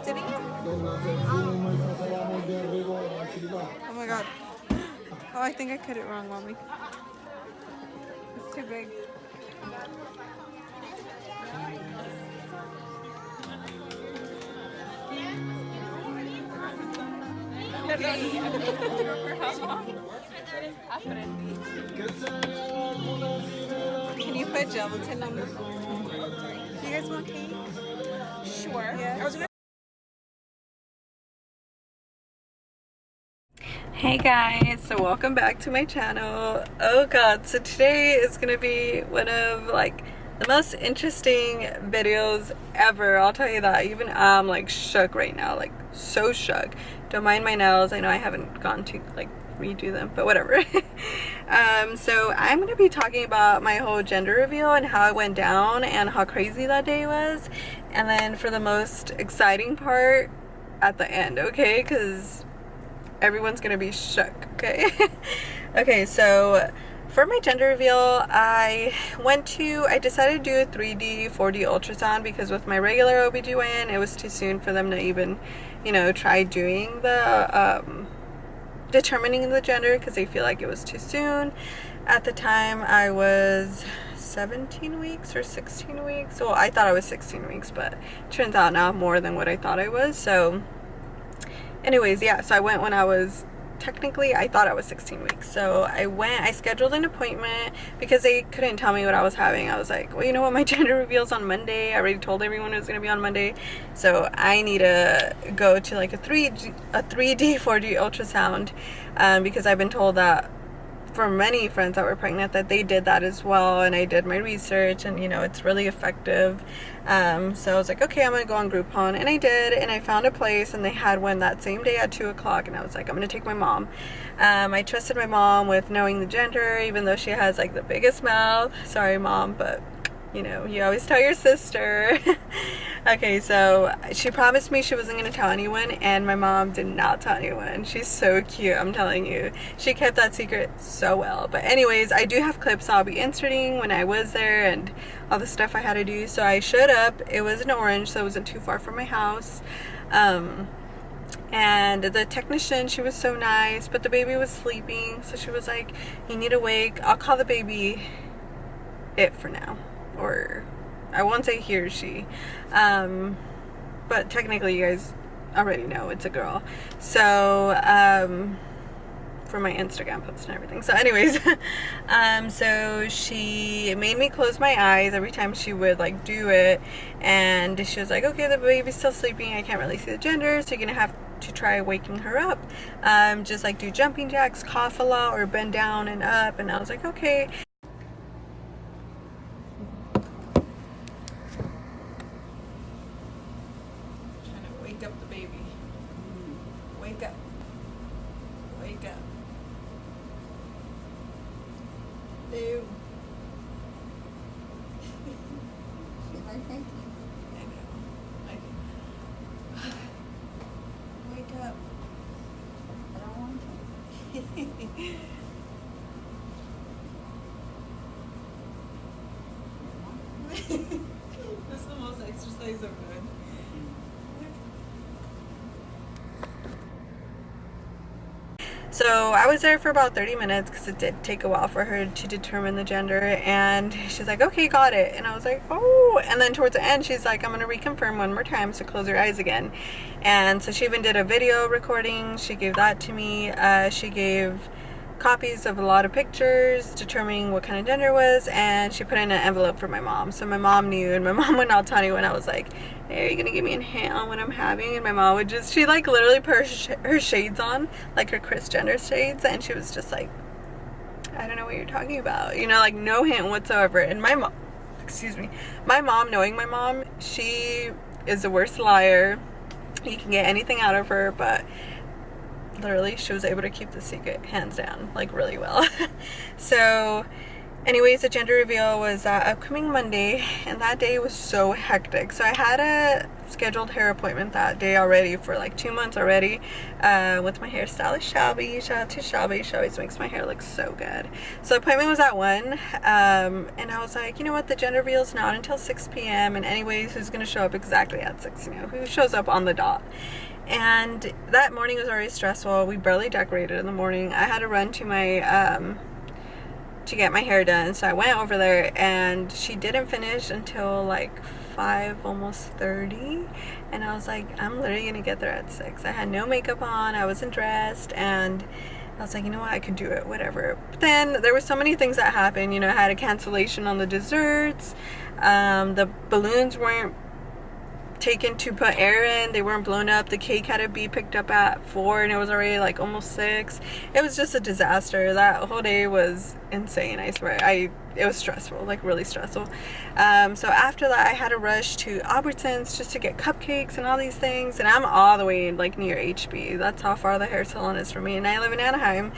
did he? Oh my god. Oh, I think I cut it wrong, mommy. It's too big. Can you put gelatin on this? Do you guys want cake? Sure. Yeah. I was gonna Hey guys, so welcome back to my channel. Oh god, so today is gonna be one of like the most interesting videos ever. I'll tell you that. Even I'm like shook right now, like so shook. Don't mind my nails. I know I haven't gone to like redo them, but whatever. So I'm gonna be talking about my whole gender reveal and how it went down and how crazy that day was, and then for the most exciting part at the end, okay? Because everyone's gonna be shook, okay? Okay, so for my gender reveal, I decided to do a 3D, 4D ultrasound because with my regular OBGYN, it was too soon for them to even, you know, try doing the, determining the gender because they feel like it was too soon. At the time, I was 17 weeks or 16 weeks. Well, I thought I was 16 weeks, but turns out now more than what I thought I was, so anyways, yeah, so I went when I was, technically, I thought I was 16 weeks. So I scheduled an appointment because they couldn't tell me what I was having. I was like, well, you know what, my gender reveal's on Monday. I already told everyone it was going to be on Monday. So I need to go to like a 3D, 4D ultrasound because I've been told that for many friends that were pregnant that they did that as well, and I did my research and you know it's really effective. So I was like, okay, I'm gonna go on Groupon, and I did, and I found a place and they had one that same day at 2 o'clock, and I was like, I'm gonna take my mom. I trusted my mom with knowing the gender even though she has like the biggest mouth. Sorry mom, but you know, you always tell your sister. Okay, so she promised me she wasn't going to tell anyone, and my mom did not tell anyone. She's so cute, I'm telling you. She kept that secret so well. But anyways, I do have clips I'll be inserting when I was there and all the stuff I had to do. So I showed up. It was in Orange, so it wasn't too far from my house. And the technician, she was so nice, but the baby was sleeping. So she was like, you need to wake. I'll call the baby it for now. Or I won't say he or she, but technically you guys already know it's a girl. So for my Instagram posts and everything. So anyways, so she made me close my eyes every time she would like do it, and she was like, okay, the baby's still sleeping, I can't really see the gender, so you're gonna have to try waking her up. Just like do jumping jacks, cough a lot, or bend down and up. And I was like, okay. Wake up the baby. Wake up. Wake up. Ew. She's like, thank you. I know. Wake up. I don't want to. This is the most exercise I've done. So I was there for about 30 minutes because it did take a while for her to determine the gender, and she's like, okay, got it. And I was like, oh, and then towards the end she's like, I'm gonna reconfirm one more time, so close your eyes again. And so she even did a video recording. She gave that to me. She gave copies of a lot of pictures determining what kind of gender it was, and she put in an envelope for my mom, so my mom knew, and my mom would not tell anyone. I was like, hey, are you gonna give me a hint on what I'm having? And my mom would just, she like literally put her shades on, like her Kris Jenner shades, and she was just like, I don't know what you're talking about, you know, like no hint whatsoever. And my mom, excuse me, my mom, knowing my mom, she is the worst liar. You can get anything out of her, but literally she was able to keep the secret hands down, like really well. So Anyways, the gender reveal was upcoming Monday, and that day was so hectic. So I had a scheduled hair appointment that day already for like 2 months already with my hairstylist Shelby. Shout out to Shelby. She always makes my hair look so good. So the appointment was at 1, and I was like, you know what, the gender reveal is not until 6 p.m. and anyways, who's gonna show up exactly at 6? You know, who shows up on the dot? And that morning was already stressful. We barely decorated in the morning. I had to run to my to get my hair done, so I went over there, and she didn't finish until like 5, almost 30, and I was like, I'm literally gonna get there at 6. I had no makeup on, I wasn't dressed, and I was like, you know what, I could do it, whatever. But then there were so many things that happened. You know, I had a cancellation on the desserts, the balloons weren't taken to put air in, they weren't blown up, the cake had to be picked up at 4 and it was already like almost 6. It was just a disaster. That whole day was insane, I swear. It was stressful, like really stressful. So after that I had to rush to Albertsons just to get cupcakes and all these things, and I'm all the way like near HB. That's how far the hair salon is from me, and I live in Anaheim,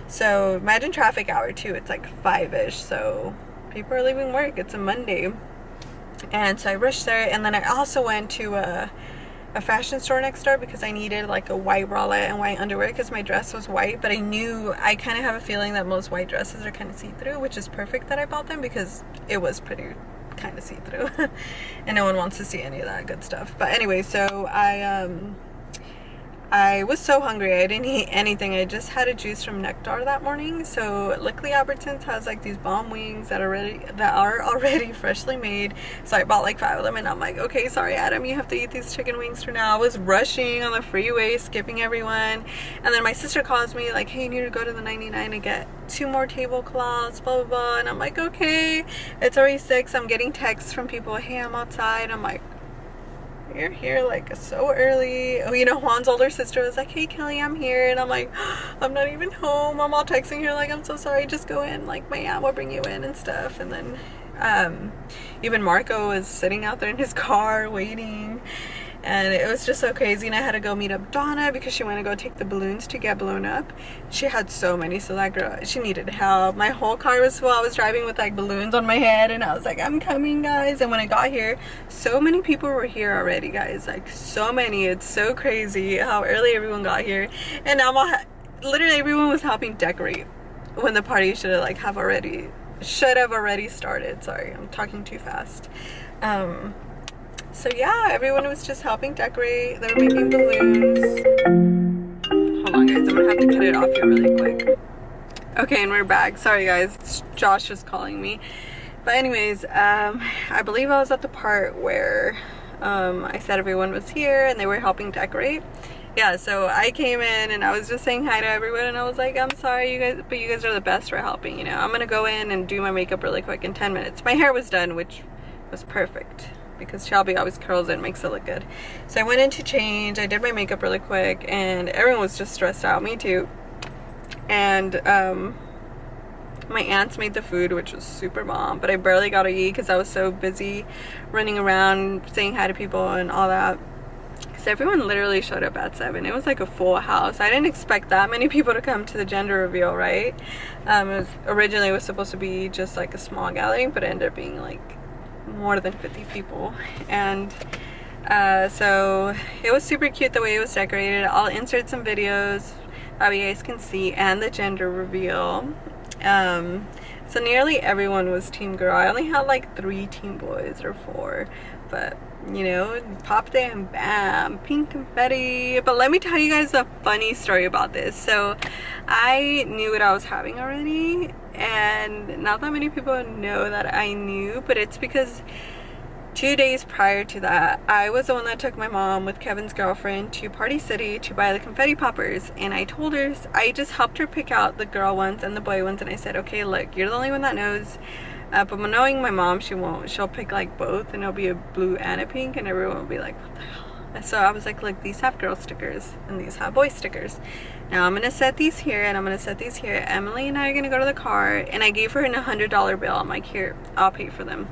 so imagine traffic hour too. It's like 5-ish, so people are leaving work. It's a Monday. And so I rushed there, and then I also went to a fashion store next door because I needed like a white bralette and white underwear because my dress was white, but I kind of have a feeling that most white dresses are kind of see-through, which is perfect that I bought them because it was pretty kind of see-through and no one wants to see any of that good stuff. But anyway, so I was so hungry, I didn't eat anything. I just had a juice from Nectar that morning. So luckily Albertsons has like these bomb wings that are already freshly made. So I bought like 5 of them, and I'm like, okay, sorry Adam, you have to eat these chicken wings for now. I was rushing on the freeway, skipping everyone, and then my sister calls me like, hey, you need to go to the 99 and get 2 more tablecloths, blah blah blah. And I'm like, okay. It's already 6. I'm getting texts from people, hey, I'm outside. I'm like, you're here like so early. Oh, you know, Juan's older sister was like, hey Kelly, I'm here, and I'm like, I'm not even home. I'm all texting her like, I'm so sorry, just go in, like my aunt will bring you in and stuff. And then even Marco was sitting out there in his car waiting, and it was just so crazy. And I had to go meet up Donna because she went to go take the balloons to get blown up. She had so many, so that girl, she needed help. My whole car was full. I was driving with like balloons on my head, and I was like, I'm coming guys. And when I got here, so many people were here already, guys, like so many. It's so crazy how early everyone got here, and now literally everyone was helping decorate when the party should have already started. Sorry, I'm talking too fast. So yeah, everyone was just helping decorate. They were making balloons. Hold on guys, I'm gonna have to cut it off here really quick. Okay, and we're back. Sorry guys, Josh was calling me. But anyways, I believe I was at the part where I said everyone was here and they were helping decorate. Yeah, so I came in and I was just saying hi to everyone, and I was like, I'm sorry you guys, but you guys are the best for helping, you know. I'm gonna go in and do my makeup really quick in 10 minutes. My hair was done, which was perfect, because Shelby always curls it and makes it look good. So I went in to change, I did my makeup really quick, and everyone was just stressed out, me too. And my aunts made the food, which was super bomb, but I barely got to eat because I was so busy running around saying hi to people and all that. Because everyone literally showed up at 7. It was like a full house. I didn't expect that many people to come to the gender reveal, right? Originally it was supposed to be just like a small gathering, but it ended up being like more than 50 people. And so it was super cute the way it was decorated. I'll insert some videos that you guys can see, and the gender reveal. So nearly everyone was team girl. I only had like 3 team boys or 4, but you know, popped in, bam, pink confetti. But let me tell you guys a funny story about this. So I knew what I was having already, and not that many people know that I knew, but it's because 2 days prior to that, I was the one that took my mom with Kevin's girlfriend to Party City to buy the confetti poppers. And I told her, I just helped her pick out the girl ones and the boy ones, and I said, okay, look, you're the only one that knows, but knowing my mom, she'll pick like both, and it'll be a blue and a pink, and everyone will be like, what the hell? And so I was like, look, these have girl stickers and these have boy stickers. Now I'm gonna set these here and I'm gonna set these here. Emily and I are gonna go to the car, and I gave her a $100 bill. I'm like, here, I'll pay for them.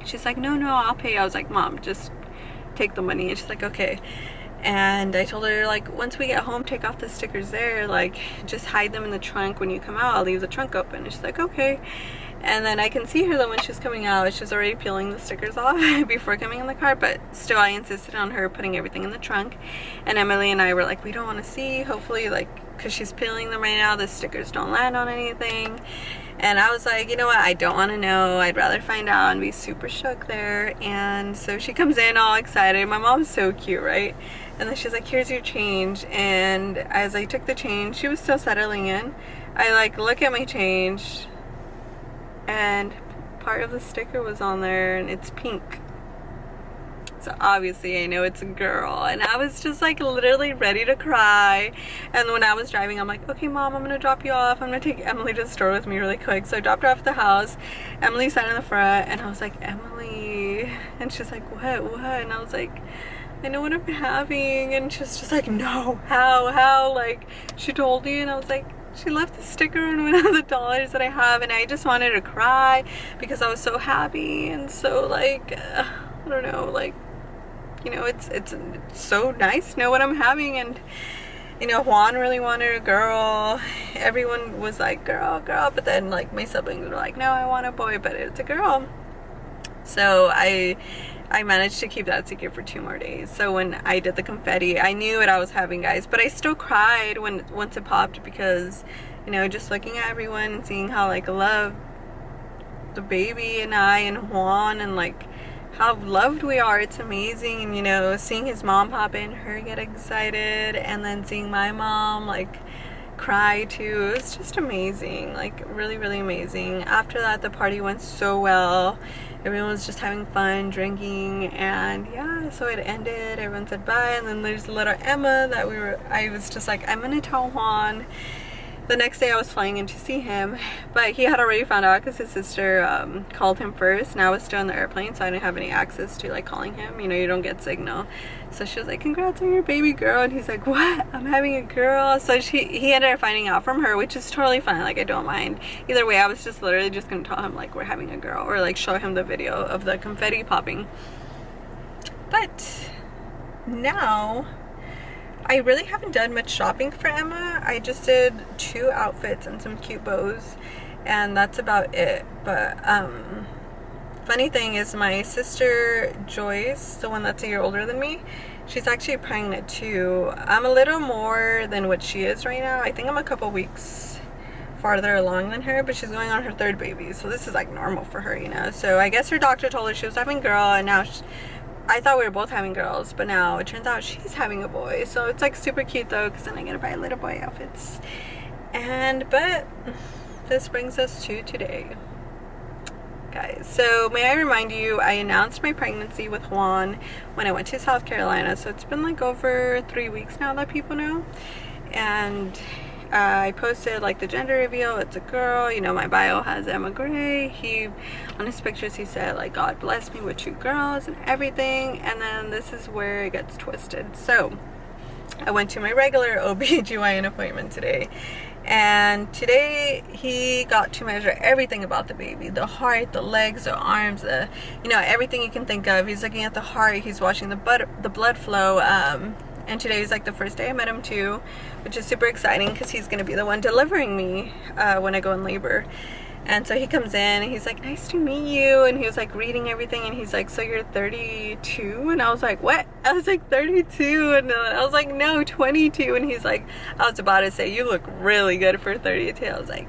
She's like, no, I'll pay. I was like, Mom, just take the money. And she's like, okay. And I told her, like, once we get home, take off the stickers there, like, just hide them in the trunk. When you come out, I'll leave the trunk open. And she's like, okay. And then I can see her though when she's coming out, she's already peeling the stickers off before coming in the car, but still I insisted on her putting everything in the trunk. And Emily and I were like, we don't want to see, hopefully, like, because she's peeling them right now, the stickers don't land on anything. And I was like, you know what, I don't want to know, I'd rather find out and be super shook there. And so she comes in all excited. My mom's so cute, right? And then she's like, here's your change. And as I took the change, she was still settling in. I like look at my change and part of the sticker was on there and it's pink. So obviously I know it's a girl, and I was just like literally ready to cry. And when I was driving, I'm like, okay mom, I'm gonna drop you off, I'm gonna take Emily to the store with me really quick. So I dropped her off at the house. Emily sat in the front and I was like, Emily, and she's like, what? And I was like, I know what I'm having. And she's just like, no, how, like, she told you? And I was like, she left the sticker on one of the dollars that I have. And I just wanted to cry because I was so happy and so like I don't know, like, you know, it's so nice to know what I'm having. And you know, Juan really wanted a girl. Everyone was like, girl, but then like my siblings were like, no, I want a boy, but it's a girl. So I managed to keep that secret for 2 more days. So when I did the confetti, I knew what I was having, guys, but I still cried once it popped, because you know, just looking at everyone and seeing how like love the baby and I and Juan, and like how loved we are, it's amazing. And you know, seeing his mom pop in, her get excited, and then seeing my mom like cry too, it was just amazing, like really amazing. After that, the party went so well. Everyone was just having fun, drinking, and yeah, so it ended, everyone said bye. And then there's little Emma that I was just like, I'm gonna tell Juan. The next day I was flying in to see him, but he had already found out because his sister called him first, and I was still on the airplane, so I didn't have any access to like calling him. You know, you don't get signal. So she was like, congrats on your baby girl. And he's like, what? I'm having a girl? So he ended up finding out from her, which is totally fine. Like, I don't mind. Either way, I was just literally just gonna tell him like we're having a girl, or like show him the video of the confetti popping. But now I really haven't done much shopping for Emma. I just did 2 outfits and some cute bows, and that's about it. But funny thing is, my sister Joyce, the one that's a year older than me, she's actually pregnant too. I'm a little more than what she is right now. I think I'm a couple weeks farther along than her, but she's going on her 3rd baby, so this is like normal for her, you know. So I guess her doctor told her she was having a girl, and now I thought we were both having girls, but now it turns out she's having a boy. So it's like super cute though, because then I get to buy little boy outfits. But this brings us to today, guys. So may I remind you, I announced my pregnancy with Juan when I went to South Carolina. So it's been like over 3 weeks now that people know. And I posted like the gender reveal, it's a girl. You know, my bio has Emma Gray. On his pictures he said like, God bless me with 2 girls and everything. And then this is where it gets twisted. So I went to my regular OB/GYN appointment today, and today he got to measure everything about the baby: the heart, the legs, the arms, you know, everything you can think of. He's looking at the heart, he's watching the blood flow. And today is like the first day I met him too, which is super exciting because he's going to be the one delivering me when I go in labor. And so he comes in and he's like, nice to meet you. And he was like reading everything, and he's like, so you're 32? And I was like, what? I was like, 32? And I was like, no, 22. And he's like, I was about to say, you look really good for 32. I was like,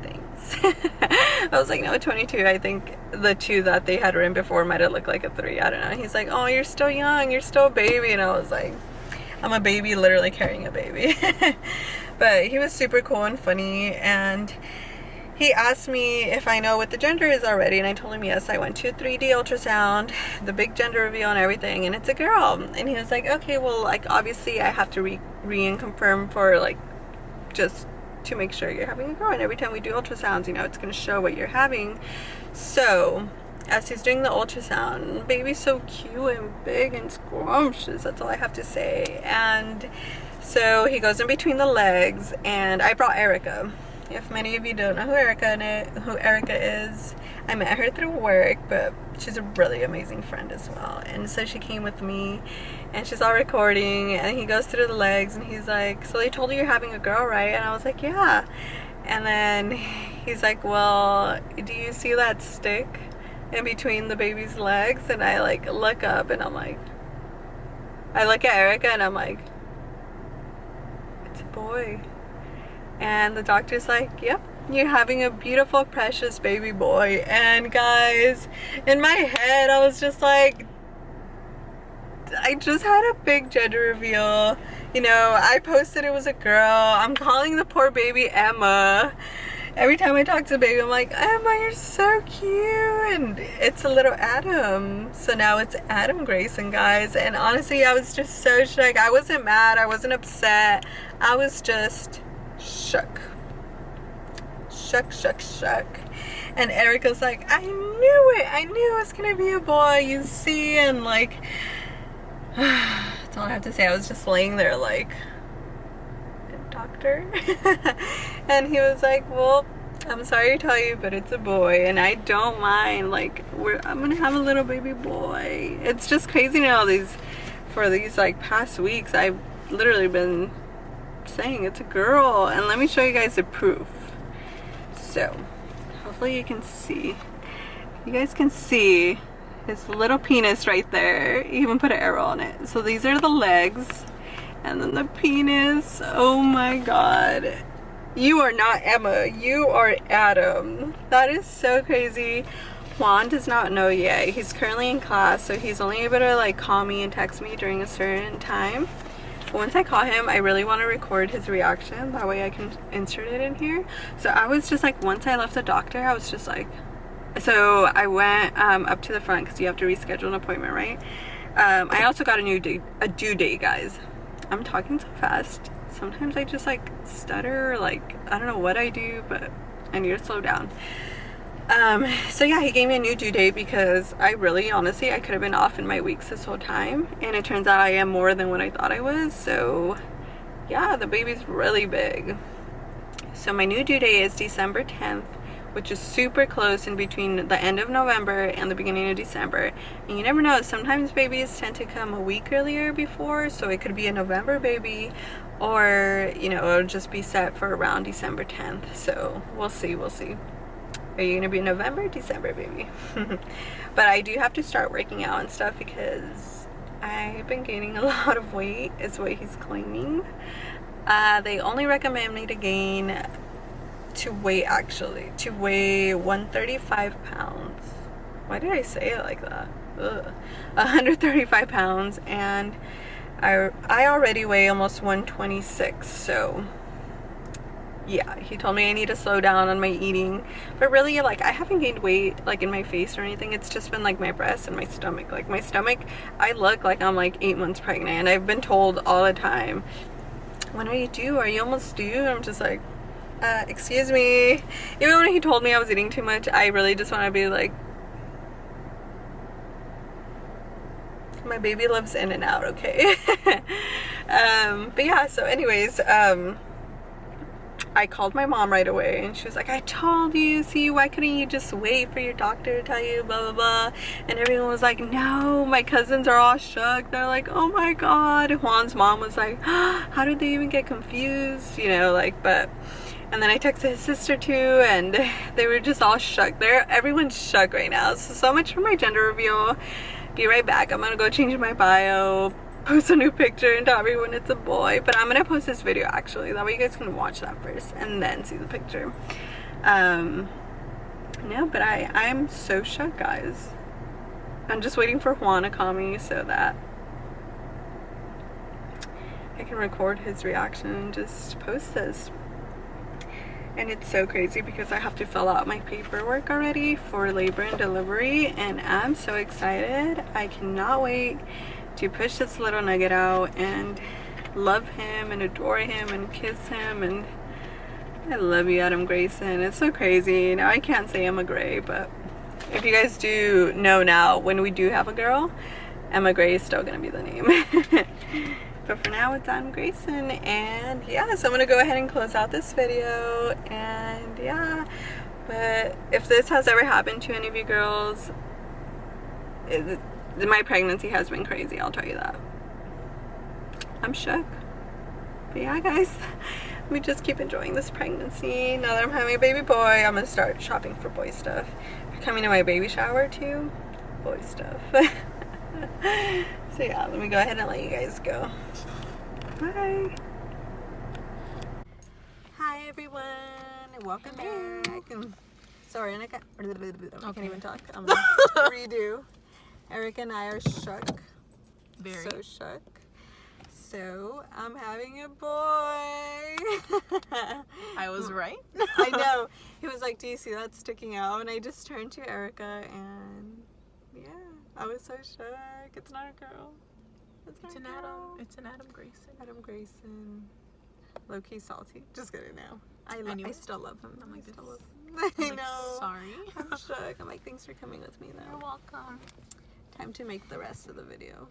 thanks. I was like, no, 22. I think the 2 that they had written before might have looked like a 3. I don't know. He's like, oh, you're still young, you're still a baby. And I was like, I'm a baby literally carrying a baby. But he was super cool and funny, and he asked me if I know what the gender is already, and I told him yes. I went to a 3D ultrasound, the big gender reveal and everything, and it's a girl. And he was like, okay, well, like obviously I have to re-confirm for like just to make sure you're having a girl, and every time we do ultrasounds, you know, it's going to show what you're having. So as he's doing the ultrasound, baby's so cute and big and scrumptious, that's all I have to say. And so he goes in between the legs, and I brought Erica. If many of you don't know who Erica is, I met her through work, but she's a really amazing friend as well. And so she came with me, and she's all recording, and he goes through the legs, and he's like, so they told you you're having a girl, right? And I was like, yeah. And then he's like, well, do you see that stick in between the baby's legs? And I like look up and I'm like, I look at Erica and I'm like, it's a boy. And the doctor's like, yep, you're having a beautiful, precious baby boy. And guys, in my head, I was just like, I just had a big gender reveal. You know, I posted it was a girl. I'm calling the poor baby Emma. Every time I talk to the baby, I'm like, Emma, you're so cute. And it's a little Adam. So now it's Adam Grayson, guys. And honestly, I was just so shook. I wasn't mad. I wasn't upset. I was just shook. Shook. And Erica's like, I knew it. I knew it was going to be a boy, you see. And like, that's all I have to say. I was just laying there like, doctor. And he was like, well, I'm sorry to tell you, but it's a boy. And I don't mind. Like, I'm going to have a little baby boy. It's just crazy now. For these like past weeks, I've literally been saying it's a girl. And let me show you guys the proof. So, hopefully you can see. You guys can see his little penis right there. He even put an arrow on it. So these are the legs. And then the penis. Oh my god. You are not Emma. You are Adam. That is so crazy. Juan does not know yet. He's currently in class, so he's only able to like call me and text me during a certain time. Once I call him, I really want to record his reaction. That way I can insert it in here. So I was just like, once I left the doctor, I was just like, so I went up to the front because you have to reschedule an appointment, right? I also got a due date, guys. I'm talking so fast. Sometimes I just like stutter, like I don't know what I do, but I need to slow down. So yeah, he gave me a new due date because I really, honestly, I could have been off in my weeks this whole time, and it turns out I am more than what I thought I was. So yeah, the baby's really big. So my new due date is December 10th, which is super close in between the end of November and the beginning of December. And you never know, sometimes babies tend to come a week earlier before, so it could be a November baby, or you know, it'll just be set for around December 10th. So we'll see. Are you gonna be a November or December baby? But I do have to start working out and stuff because I've been gaining a lot of weight, is what he's claiming. They only recommend me to weigh 135 pounds. Why did I say it like that? Ugh. 135 pounds, and I already weigh almost 126, so yeah, he told me I need to slow down on my eating. But really, like, I haven't gained weight like in my face or anything. It's just been like my breasts and my stomach. Like my stomach, I look like I'm like 8 months pregnant, and I've been told all the time, when are you due? Are you almost due? I'm just like, excuse me. Even when he told me I was eating too much, I really just want to be like, my baby lives in and out, okay? But yeah, so anyways, I called my mom right away, and she was like, I told you, see, why couldn't you just wait for your doctor to tell you, blah blah blah. And everyone was like, no. My cousins are all shook. They're like, oh my god. Juan's mom was like, how did they even get confused, you know, like. But and then I texted his sister too, and they were just all shook. Everyone's shook right now. So much for my gender reveal. Be right back. I'm gonna go change my bio, post a new picture, and tell everyone it's a boy. But I'm gonna post this video actually, that way you guys can watch that first and then see the picture. No, but I'm so shook, guys. I'm just waiting for Juan to call me so that I can record his reaction and just post this. And it's so crazy because I have to fill out my paperwork already for labor and delivery, and I'm so excited. I cannot wait to push this little nugget out and love him and adore him and kiss him. And I love you, Adam Grayson. It's so crazy. Now I can't say Emma Gray, but if you guys do know now, when we do have a girl, Emma Gray is still gonna be the name. But for now, it's Adam Grayson. And yeah, so I'm gonna go ahead and close out this video. And yeah, but if this has ever happened to any of you girls, my pregnancy has been crazy, I'll tell you that. I'm shook. But yeah, guys, we just keep enjoying this pregnancy. Now that I'm having a baby boy, I'm gonna start shopping for boy stuff. If you're coming to my baby shower too, boy stuff. So yeah, let me go ahead and let you guys go. Bye. Hi everyone, welcome back. Sorry, I can't even talk. I'm gonna redo. Erica and I are shook. Very. So shook. So I'm having a boy. I was right. I know. He was like, "Do you see that sticking out?" And I just turned to Erica and yeah, I was so shook. It's not a girl. It's an Adam. It's an Adam Grayson. Adam Grayson. Low key salty. Just kidding now. I knew I it. still love him. I'm like, I still love him. I'm I like, know. sorry. I'm shook. I'm like, thanks for coming with me though. You're welcome. Time to make the rest of the video.